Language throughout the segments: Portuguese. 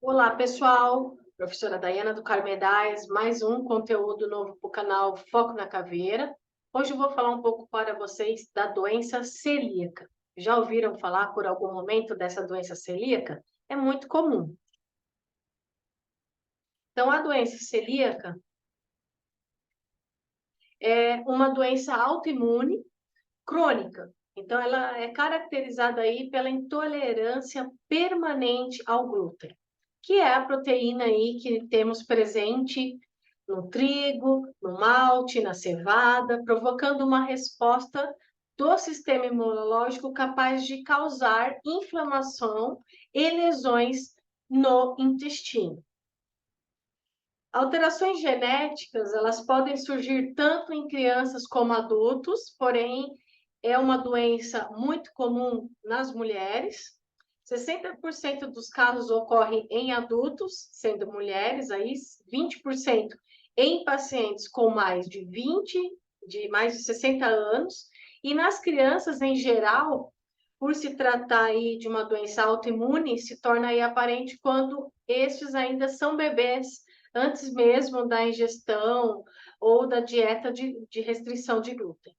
Olá, pessoal. Professora Daiana do Carmedais, mais um conteúdo novo para o canal Foco na Caveira. Hoje eu vou falar um pouco para vocês da doença celíaca. Já ouviram falar por algum momento dessa doença celíaca? É muito comum. Então, a doença celíaca é uma doença autoimune crônica. Então, ela é caracterizada aí pela intolerância permanente ao glúten, que é a proteína aí que temos presente no trigo, no malte, na cevada, provocando uma resposta do sistema imunológico capaz de causar inflamação e lesões no intestino. Alterações genéticas, elas podem surgir tanto em crianças como adultos, porém é uma doença muito comum nas mulheres. 60% dos casos ocorrem em adultos, sendo mulheres, aí 20% em pacientes com mais de 60 anos, e nas crianças em geral, por se tratar aí de uma doença autoimune, se torna aí aparente quando estes ainda são bebês, antes mesmo da ingestão ou da dieta de restrição de glúten.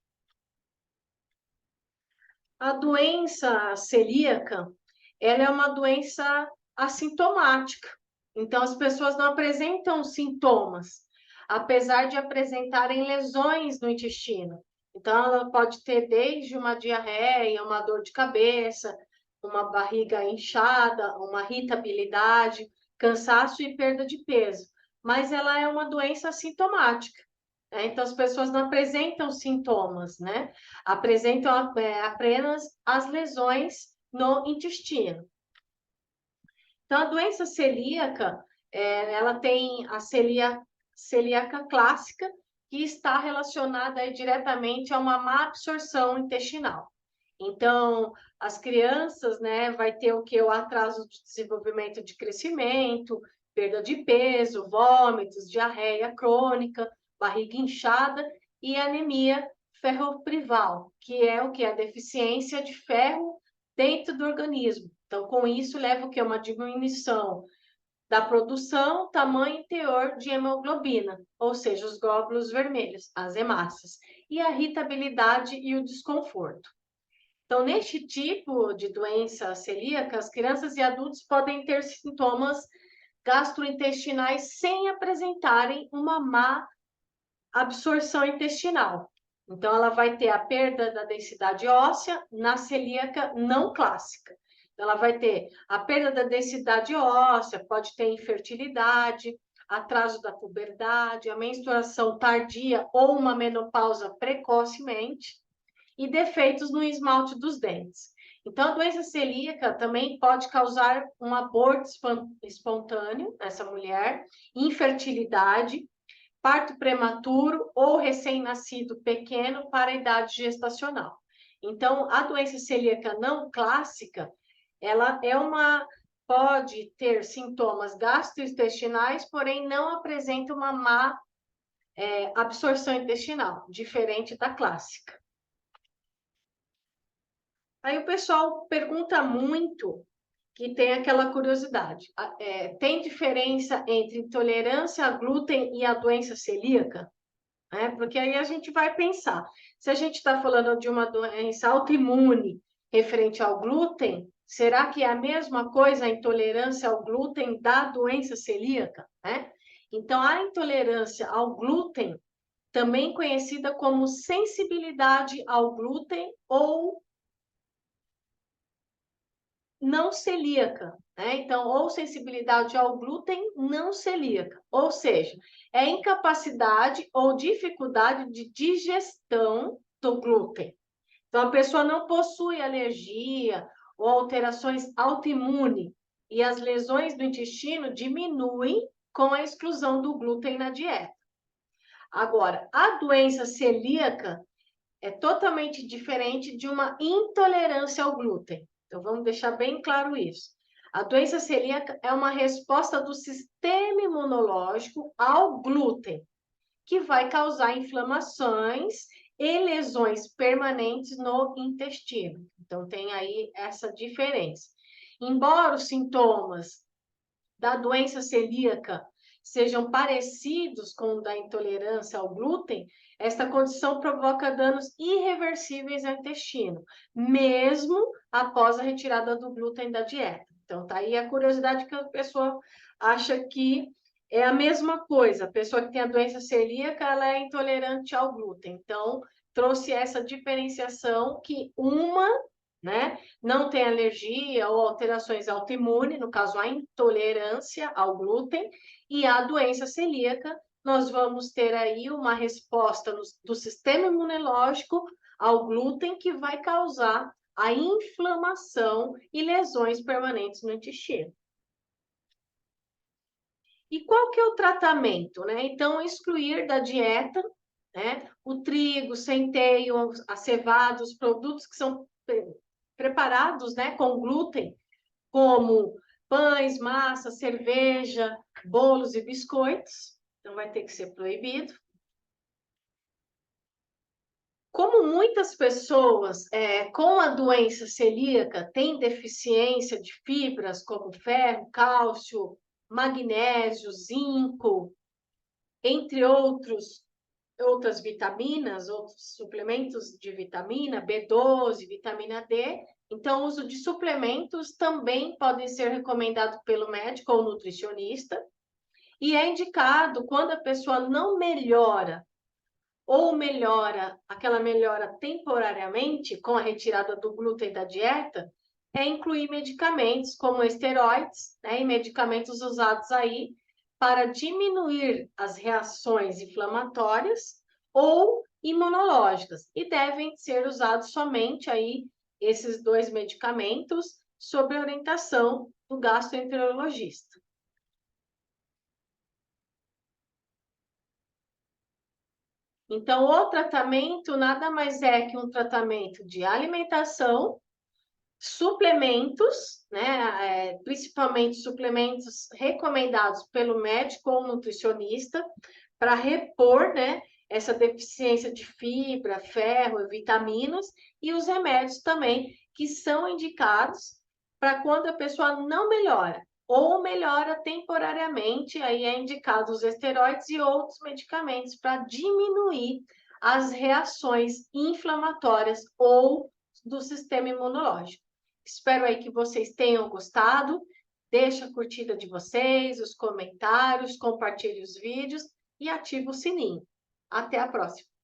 A doença celíaca, ela é uma doença assintomática. Então, as pessoas não apresentam sintomas, apesar de apresentarem lesões no intestino. Então, ela pode ter desde uma diarreia, uma dor de cabeça, uma barriga inchada, uma irritabilidade, cansaço e perda de peso. Mas ela é uma doença assintomática. Então, as pessoas não apresentam sintomas, né? Apresentam apenas as lesões no intestino. Então, a doença celíaca, ela tem a celíaca clássica, que está relacionada aí diretamente a uma má absorção intestinal. Então, as crianças, né, vai ter o que? O atraso de desenvolvimento de crescimento, perda de peso, vômitos, diarreia crônica, barriga inchada e anemia ferroprival, que é o que? A deficiência de ferro dentro do organismo. Então, com isso, leva o que? Uma diminuição da produção, tamanho e teor de hemoglobina, ou seja, os glóbulos vermelhos, as hemácias, e a irritabilidade e o desconforto. Então, neste tipo de doença celíaca, as crianças e adultos podem ter sintomas gastrointestinais sem apresentarem uma má absorção intestinal. Então, ela vai ter a perda da densidade óssea na celíaca não clássica. Ela vai ter a perda da densidade óssea, pode ter infertilidade, atraso da puberdade, a menstruação tardia ou uma menopausa precocemente e defeitos no esmalte dos dentes. Então, a doença celíaca também pode causar um aborto espontâneo nessa mulher, infertilidade, parto prematuro ou recém-nascido pequeno para a idade gestacional. Então, a doença celíaca não clássica, ela pode ter sintomas gastrointestinais, porém não apresenta uma má absorção intestinal, diferente da clássica. Aí o pessoal pergunta muito, que tem aquela curiosidade, tem diferença entre intolerância a glúten e a doença celíaca? Porque aí a gente vai pensar, se a gente está falando de uma doença autoimune referente ao glúten, será que é a mesma coisa a intolerância ao glúten da doença celíaca? Então, a intolerância ao glúten, também conhecida como sensibilidade ao glúten ou não celíaca, Então, ou sensibilidade ao glúten não celíaca, ou seja, é incapacidade ou dificuldade de digestão do glúten. Então, a pessoa não possui alergia ou alterações autoimunes e as lesões do intestino diminuem com a exclusão do glúten na dieta. Agora, a doença celíaca é totalmente diferente de uma intolerância ao glúten. Então, vamos deixar bem claro isso. A doença celíaca é uma resposta do sistema imunológico ao glúten, que vai causar inflamações e lesões permanentes no intestino. Então, tem aí essa diferença. Embora os sintomas da doença celíaca sejam parecidos com o da intolerância ao glúten, esta condição provoca danos irreversíveis ao intestino, mesmo após a retirada do glúten da dieta. Então, tá aí a curiosidade que a pessoa acha que é a mesma coisa. A pessoa que tem a doença celíaca, ela é intolerante ao glúten. Então, trouxe essa diferenciação que uma, né, não tem alergia ou alterações autoimunes, no caso, a intolerância ao glúten, e a doença celíaca, nós vamos ter aí uma resposta do sistema imunológico ao glúten que vai causar a inflamação e lesões permanentes no intestino. E qual que é o tratamento, né? Então, excluir da dieta, né, o trigo, centeio, a cevada, os produtos que são preparados, né, com glúten, como pães, massa, cerveja, bolos e biscoitos. Então, vai ter que ser proibido. Como muitas pessoas com a doença celíaca têm deficiência de fibras como ferro, cálcio, magnésio, zinco, entre outras vitaminas, outros suplementos de vitamina B12, vitamina D. Então, o uso de suplementos também podem ser recomendados pelo médico ou nutricionista. E é indicado quando a pessoa não melhora ou melhora, aquela melhora temporariamente com a retirada do glúten da dieta, é incluir medicamentos como esteroides, né, e medicamentos usados aí para diminuir as reações inflamatórias ou imunológicas, e devem ser usados somente aí esses dois medicamentos sob a orientação do gastroenterologista. Então, o tratamento nada mais é que um tratamento de alimentação, suplementos, né, principalmente suplementos recomendados pelo médico ou nutricionista, para repor, né, essa deficiência de fibra, ferro e vitaminas, e os remédios também, que são indicados para quando a pessoa não melhora, ou melhora temporariamente, aí é indicado os esteroides e outros medicamentos para diminuir as reações inflamatórias ou do sistema imunológico. Espero aí que vocês tenham gostado. Deixa a curtida de vocês, os comentários, compartilhe os vídeos e ative o sininho. Até a próxima!